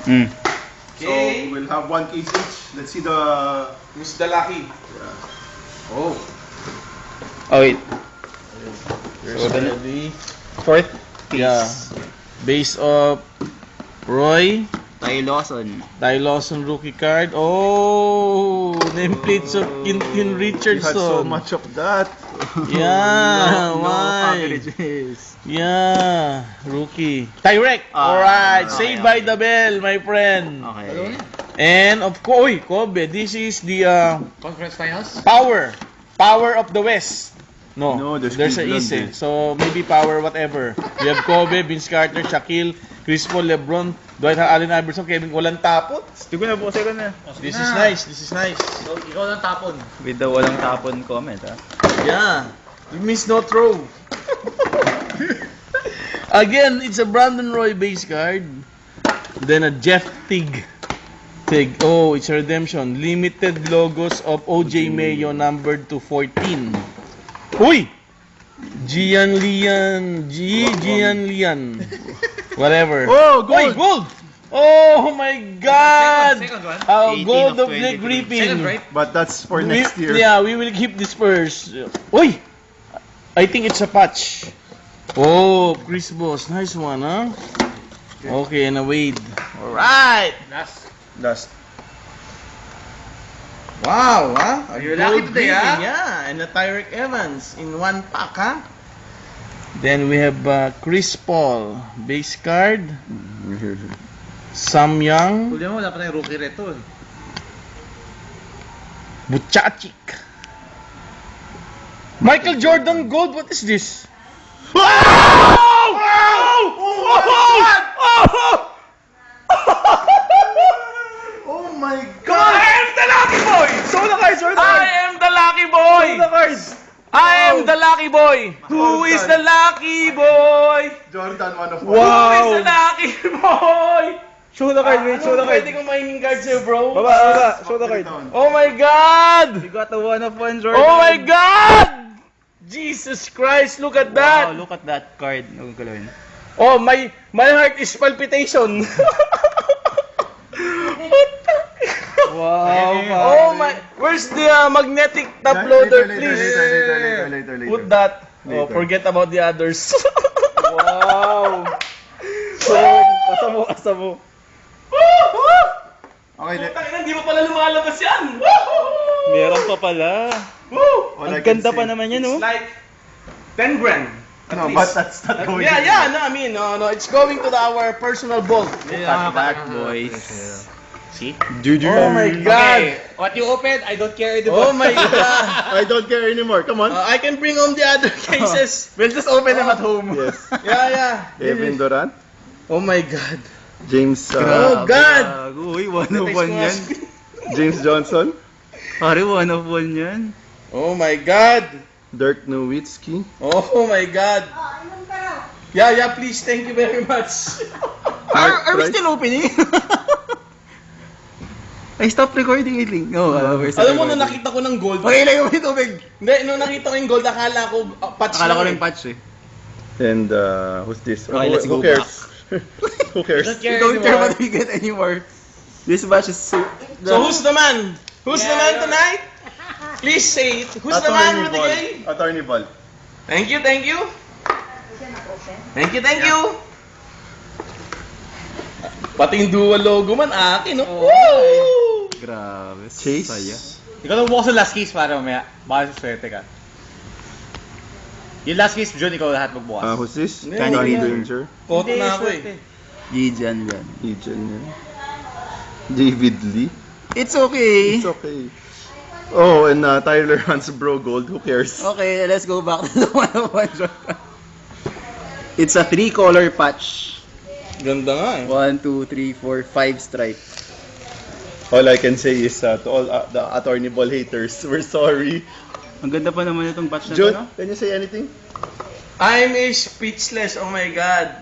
Mm. So we'll have one case each. Let's see the Who's the lucky? Oh. Oh wait. Here's ready. Fourth piece. Yeah. Base of Roy. Ty Lawson. Ty Lawson rookie card. Oh, nameplates of Quintin we Richardson. had so much of that. Yeah, No why? coverages. Yeah, rookie. Tyrek. Ah, Alright, okay, saved by okay. the bell, my friend. Okay. And of course, Kobe, this is the Conference finals? Power of the West. No, No, there's a Cleveland East. eh. So maybe power whatever. We have Kobe, Vince Carter, Shaquille, Chris Paul, LeBron, Dwight Allen Iverson, Kevin, walang tapon. Hindi ko na po second na. This is nice. This is nice. So, ikaw lang tapon. With the walang tapon comment, ha? Yeah. You miss no throw. Again, it's a Brandon Roy base card. Then a Jeff Tig. Oh, it's a redemption. Limited logos of OJ Mayo numbered to 14. Uy! Gian Lian. Whatever. Oh, gold! Uy, gold! Oh my God! Second one? Gold 18 of of Blake 23. Griffin. Second, right? But that's for next year. Yeah, we will keep this first. Uy! I think it's a patch. Oh, Chris Boss. Nice one, huh? Okay, and a Wade. Alright! Last. Wow, huh? You're lucky Gold today, Griffin, huh? Yeah, and a Tyrek Evans in one pack, huh? Then we have Chris Paul. Base card. Sam Young. Huli mo, wala pa tayong rookie reto. Buchachik. Michael Jordan Gold, what is this? Oh my I am the lucky boy! Show the cards, show the I cards! am the lucky boy! Show the cards! I am the lucky boy! Who is the lucky boy? Jordan, one of Who is the lucky boy? Show the card, wait, show the card. Pwede kong mahinging card sa'yo, bro? Baba, show the card. Oh my God! You got the one of one, Jordan. Oh my God! Jesus Christ, look at that! Wow, look at that card. Huwag galawin. Oh, my heart is palpitation. Wow, Oh my, where's the magnetic top loader, please? Later. Put that. Oh, Later. forget about the others. Wow. So, asa mo. Okay, Putang ina, hindi mo pala lumalabas yan. Meron pa pala. Woo! all I Ang can ganda say- pa naman yan, It's oh. like 10 grand. At No, least. but that's not going Yeah, no, I mean, no, it's going to our personal vault. Look at that, boys. See? Oh my God. Okay, what you opened, I don't care anymore. Oh my God. I don't care anymore. Come on. I can bring home the other cases. We'll just open them at home. Yes. Yeah. Kevin Durant, Oh my God. James Oh God. Uy, one of one yan. James Johnson, Pare, one of one yan. Oh my God. Dirk Nowitzki. Oh my God. Yeah, please. Thank you very much. Are we Price. still opening? I stopped recording, I think. No, we're still Alam mo, nung recording. nakita ko ng gold, Okay, lagay mo yung tubig. hindi, nung nakita ko yung gold, akala ko patch Akala ko lang rin patch eh. And who's this? Okay, let's Who go cares? Who cares? Don't We care don't care anymore. what we get anymore. This batch is so... So who's the man? Who's the man tonight? Please say it. Who's the man with the game? Attorney Ball. Thank you. Thank you. Pati yung dual logo man, akin, no? Woo! Grabe. Chase. Saya. Ikaw lang bukas sa last case para mamaya. Baka swerte ka. Yung last case, John, ikaw lahat magbukas. Who's this? Hindi, Johnny hindi. Danger. Koto na ako swerte. eh. Yijan yan. Ejan yan. David Lee. It's okay. It's okay. Oh, and Tyler Hansbrough Gold. Who cares? Okay, let's go back to the one-on-one Jordan. It's a 3-color patch. Ganda nga eh. 1, 2, 3, 4, 5 stripe. All I can say is to all the Attorney Ball haters, we're sorry. Ang ganda pa naman itong patch na to, Jun, no? can you say anything? I'm speechless. Oh my God.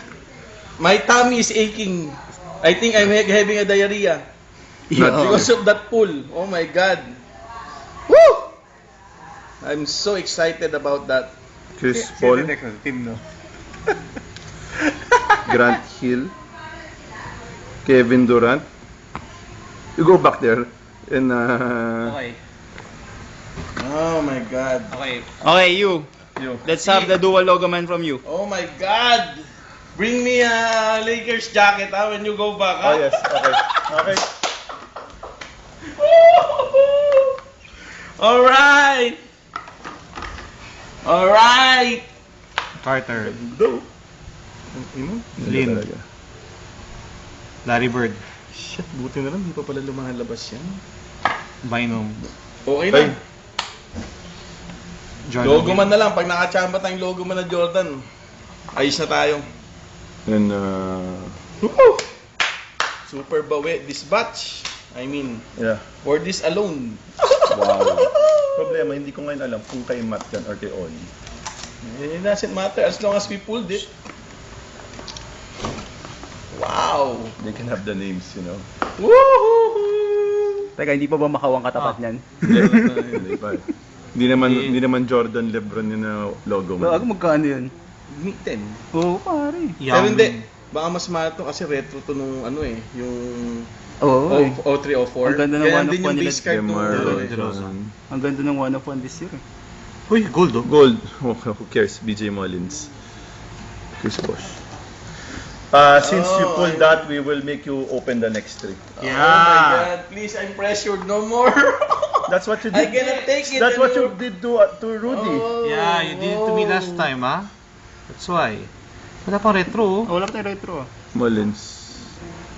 My tummy is aching. I think I'm having a diarrhea. Yeah. Because of that pull. Oh my God. Woo! I'm so excited about that. Chris Sino Paul, yung next one? Team, no? Grant Hill, Kevin Durant. You go back there. And Okay. Oh my God. Okay. Okay, you. you. Let's have the dual logo man from you. Oh my God. Bring me a Lakers jacket when you go back. Oh yes, okay. Okay. Alright. Alright. Carter. Do. Lin. Talaga. Larry Bird. Shit, buti na lang, di pa pala lumalabas yan. Bynum. Okay Ay. na. Jordan. Logo man na lang, pag nakachamba tayong logo man na Jordan, ayos na tayo. And Woo! Super bawi this batch. I mean, yeah. for this alone. Wow. Problema, hindi ko ngayon alam kung kay Matt yan or kay Oli. It doesn't matter as long as we pulled it. Wow! They can have the names, you know. Woohoo! Teka, hindi pa ba makawang katapat niyan? Hindi pa. Hindi naman Jordan LeBron yun na logo mo. Bago magkano yun? 10. Oo, pare. Pero hindi. Baka mas mahal to kasi retro to nung ano eh, yung Oo. 0304. Ang ganda ng Kaya one of din yung one nila. base card nung Demar ano eh. Derozan. Ang ganda ng 1 of 1 this year. Uy, gold oh. Gold. Who cares? BJ Mullins. Chris Bosh. Since you Oh, pulled that, we will make you open the next three. Oh my God, please, I'm pressured no more. That's what you I did. cannot take it That's what you anymore. did to Rudy. Oh, Yeah, you did it to me last time, ah. That's why. Wala pang retro. Oh, wala pa tayo retro. Mullins.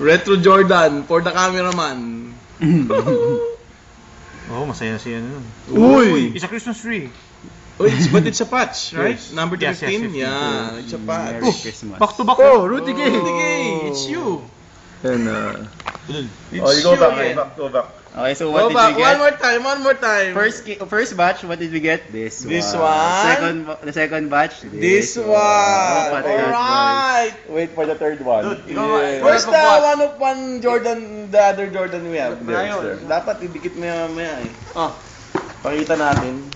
Retro Jordan for the cameraman. Oh, masaya siya nun. Uy! It's a Christmas tree. Oh, but it's a patch, right? Yes. Number Yes, 15? 15. Yeah, it's a patch. Merry Christmas. Back to back. Oh, Rudy Gay! Rudy Gay, it's you. And, It's oh, you go back, again. go back. Okay, so Go what did back, we get? one more time. First batch, what did we get? This This one. one. The second batch, This one. Oh, patay, Alright. Wait for the third one. Yeah. Where's the one of one Jordan, the other Jordan we have? There, it's there. Dapat idikit mo yan mamaya eh. Oh, pakita natin.